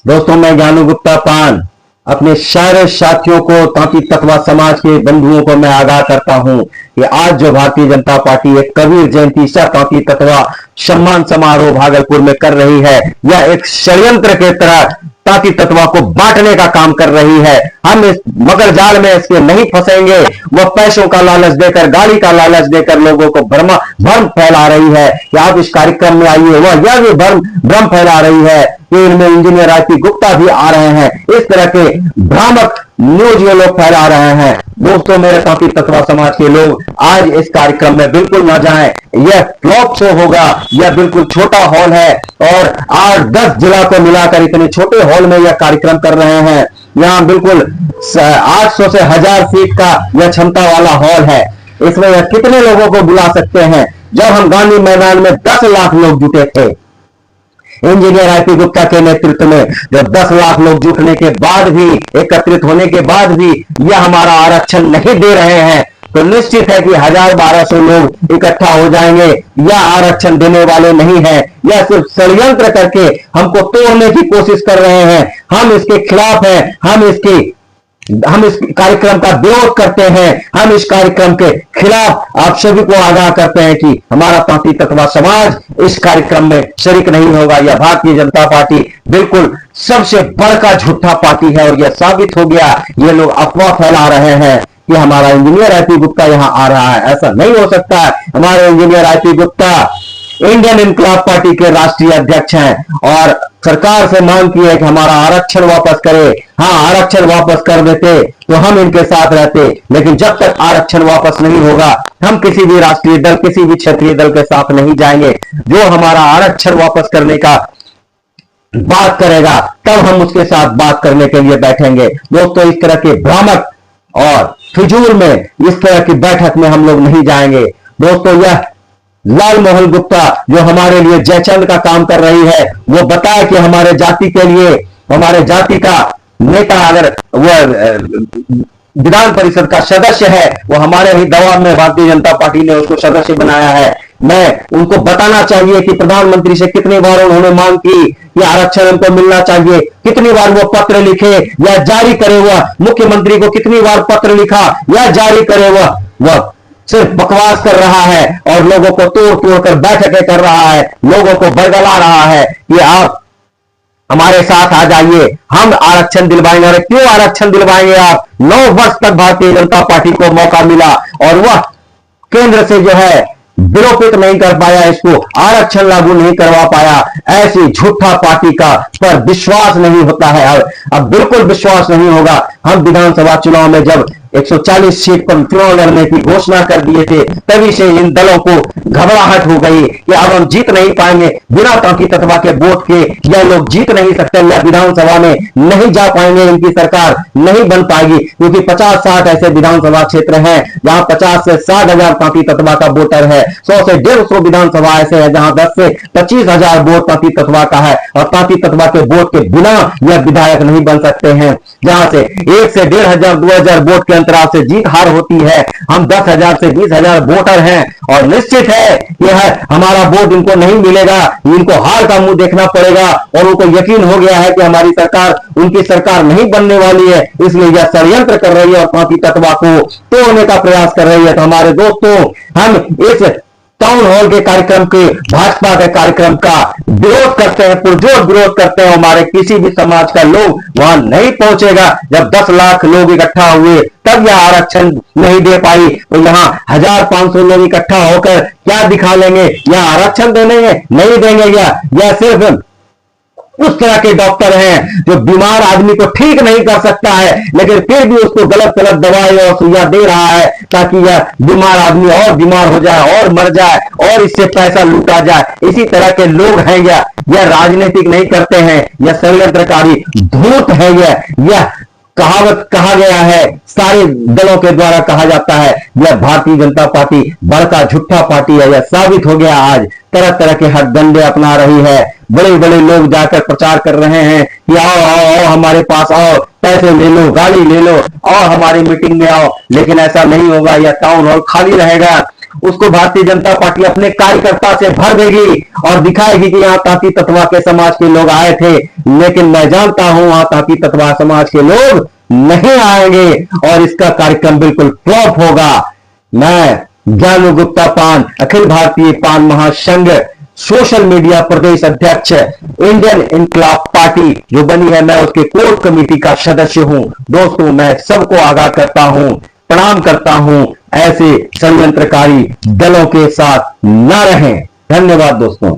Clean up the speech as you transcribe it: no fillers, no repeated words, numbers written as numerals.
दोस्तों, मैं ज्ञानू गुप्ता पान अपने सारे साथियों को, तांती तत्वा समाज के बंधुओं को मैं आगाह करता हूं कि आज जो भारतीय जनता पार्टी एक कबीर जयंती सह तांती तत्वा सम्मान समारोह भागलपुर में कर रही है, यह एक षड्यंत्र के तरह तांती तत्वा को बांटने का काम कर रही है। हम इस मगर जाल में इसके नहीं फंसेंगे। वह पैसों का लालच देकर, गाड़ी का लालच देकर लोगों को भ्रम फैला रही है कि आप इस कार्यक्रम में आइए। वह यह भी भ्रम फैला रही है कि इनमें इंजीनियर आरपी गुप्ता भी आ रहे हैं। इस तरह के भ्रामक न्यूज ये लोग फैला रहे हैं। दोस्तों, मेरे तांती तत्वा समाज के लोग आज इस कार्यक्रम में बिल्कुल न जाएं। यह फ्लॉप शो होगा। यह बिल्कुल छोटा हॉल है और 8-10 जिला को मिलाकर इतने छोटे हॉल में यह कार्यक्रम कर रहे हैं। यहाँ बिल्कुल 800 से 1000 सीट का यह क्षमता वाला हॉल है। इसमें यह कितने लोगों को बुला सकते हैं? जब हम गांधी मैदान में 10 लाख लोग जुटे थे, इंजीनियर आरपी गुप्ता के नेतृत्व में, जब 10 लाख लोग जुटने के बाद भी, एकत्रित होने के बाद भी यह हमारा आरक्षण नहीं दे रहे हैं, तो निश्चित है कि 1000-1200 लोग इकट्ठा हो जाएंगे। यह आरक्षण देने वाले नहीं है। यह सिर्फ षड्यंत्र करके हमको तोड़ने की कोशिश कर रहे हैं। हम इसके खिलाफ हैं। हम इस कार्यक्रम का विरोध करते हैं। हम इस कार्यक्रम के खिलाफ आप सभी को आगाह करते हैं कि हमारा तांती तत्वा समाज इस कार्यक्रम में शरीक नहीं होगा। यह भारतीय जनता पार्टी बिल्कुल सबसे बड़का झूठा पार्टी है और यह साबित हो गया। ये लोग अफवाह फैला रहे हैं कि हमारा इंजीनियर आरपी गुप्ता यहां आ रहा है। ऐसा नहीं हो सकता है। हमारे इंजीनियर आरपी गुप्ता इंडियन इनकलाब पार्टी के राष्ट्रीय अध्यक्ष हैं और सरकार से मांग की है कि हमारा आरक्षण वापस करे। हाँ, आरक्षण वापस कर देते तो हम इनके साथ रहते, लेकिन जब तक आरक्षण वापस नहीं होगा हम किसी भी राष्ट्रीय दल, किसी भी क्षेत्रीय दल के साथ नहीं जाएंगे। जो हमारा आरक्षण वापस करने का बात करेगा तब हम उसके साथ बात करने के लिए बैठेंगे। दोस्तों, इस तरह के भ्रामक और फिजूल में, इस तरह की बैठक में हम लोग नहीं जाएंगे। दोस्तों, यह लाल मोहन गुप्ता जो हमारे लिए जयचंद का काम कर रही है, वो बताए कि हमारे जाति के लिए, हमारे जाति का नेता अगर वह विधान परिषद का सदस्य है, वो हमारे ही दबाव में भारतीय जनता पार्टी ने उसको सदस्य बनाया है। मैं उनको बताना चाहिए कि प्रधानमंत्री से कितनी बार उन्होंने मांग की कि आरक्षण हमको मिलना चाहिए, कितनी बार वो पत्र लिखे या जारी करे। वह मुख्यमंत्री को कितनी बार पत्र लिखा या जारी करे। वह सिर्फ बकवास कर रहा है और लोगों को तोड़ तोड़ कर बैठकें कर रहा है, लोगों को बरगला रहा है कि आप हमारे साथ आ जाइए, हम आरक्षण दिलवाएंगे। और क्यों आरक्षण दिलवाएंगे आप? 9 वर्ष तक भारतीय जनता पार्टी को मौका मिला और वह केंद्र से जो है विलोपित नहीं कर पाया, इसको आरक्षण लागू नहीं करवा पाया। ऐसी झूठा पार्टी का पर विश्वास नहीं होता है। अब बिल्कुल विश्वास नहीं होगा। हम विधानसभा चुनाव में जब 140 सीट पर चुनाव लड़ने की घोषणा कर दिए थे, तभी से इन दलों को घबराहट हो गई कि अब हम जीत नहीं पाएंगे। बिना तांती तत्वा के वोट के यह लोग जीत नहीं सकते। यह विधानसभा में नहीं जा पाएंगे, इनकी सरकार नहीं बन पाएगी, क्योंकि 50-60 ऐसे विधानसभा क्षेत्र हैं जहां 50 से 60 हजार तांती तत्वा का वोटर है। 100 से 150 विधानसभा ऐसे है जहां 10 से 25 हजार वोट तांती तत्वा का है और तांती तत्वा के वोट के बिना यह विधायक नहीं बन सकते हैं। जहां से 1 से 1,500, 2,000 वोट के अंतराल से जीत हार होती है। हम 10,000 से 20,000 वोटर हैं और निश्चित है यह हमारा वोट इनको नहीं मिलेगा। इनको हार का मुंह देखना पड़ेगा और उनको यकीन हो गया है कि हमारी सरकार, उनकी सरकार नहीं बनने वाली है, इसलिए यह षड्यंत्र कर रही है और तांती तत्वा को तोड़ने का प्रयास कर रही है। तो हमारे दोस्तों, हम इस टाउन हॉल के कार्यक्रम के, भाजपा के कार्यक्रम का विरोध करते हैं, पुरजोर विरोध करते हैं। हमारे किसी भी समाज का लोग वहां नहीं पहुंचेगा। जब 10 लाख लोग इकट्ठा हुए तब यह आरक्षण नहीं दे पाई, तो यहाँ 1500 लोग इकट्ठा होकर क्या दिखा लेंगे? यह आरक्षण देंगे? नहीं देंगे। यह सिर्फ उस तरह के डॉक्टर हैं जो बीमार आदमी को ठीक नहीं कर सकता है, लेकिन फिर भी उसको गलत गलत दवाई और सुइया दे रहा है ताकि यह बीमार आदमी और बीमार हो जाए और मर जाए और इससे पैसा लूटा जाए। इसी तरह के लोग हैं। यह राजनीतिक नहीं करते हैं, यह षड्यंत्रकारी धूर्त है। यह कहावत कहा गया है, सारे दलों के द्वारा कहा जाता है, यह भारतीय जनता पार्टी बड़का झूठा पार्टी है। यह साबित हो गया आज। तरह तरह के हथकंडे अपना रही है। बड़े बड़े लोग जाकर प्रचार कर रहे हैं कि आओ आओ आओ, हमारे पास आओ, पैसे ले लो, गाड़ी ले लो और हमारी मीटिंग में आओ, लेकिन ऐसा नहीं होगा। यह टाउन हॉल खाली रहेगा। उसको भारतीय जनता पार्टी अपने कार्यकर्ता से भर देगी और दिखाएगी कि यहाँ तांती ततवा के समाज के लोग आए थे। लेकिन मैं जानता हूं वहां तांती ततवा समाज के लोग नहीं आएंगे और इसका कार्यक्रम बिल्कुल फ्लॉप होगा। मैं ज्ञानू गुप्ता पान, अखिल भारतीय पान महासंघ सोशल मीडिया प्रदेश अध्यक्ष, इंडियन इनकलाब पार्टी जो बनी है, मैं उसके कोर कमेटी का सदस्य हूं। दोस्तों, मैं सबको आगाह करता हूं, प्रणाम करता हूं, ऐसे षड्यंत्रकारी दलों के साथ न रहें। धन्यवाद दोस्तों।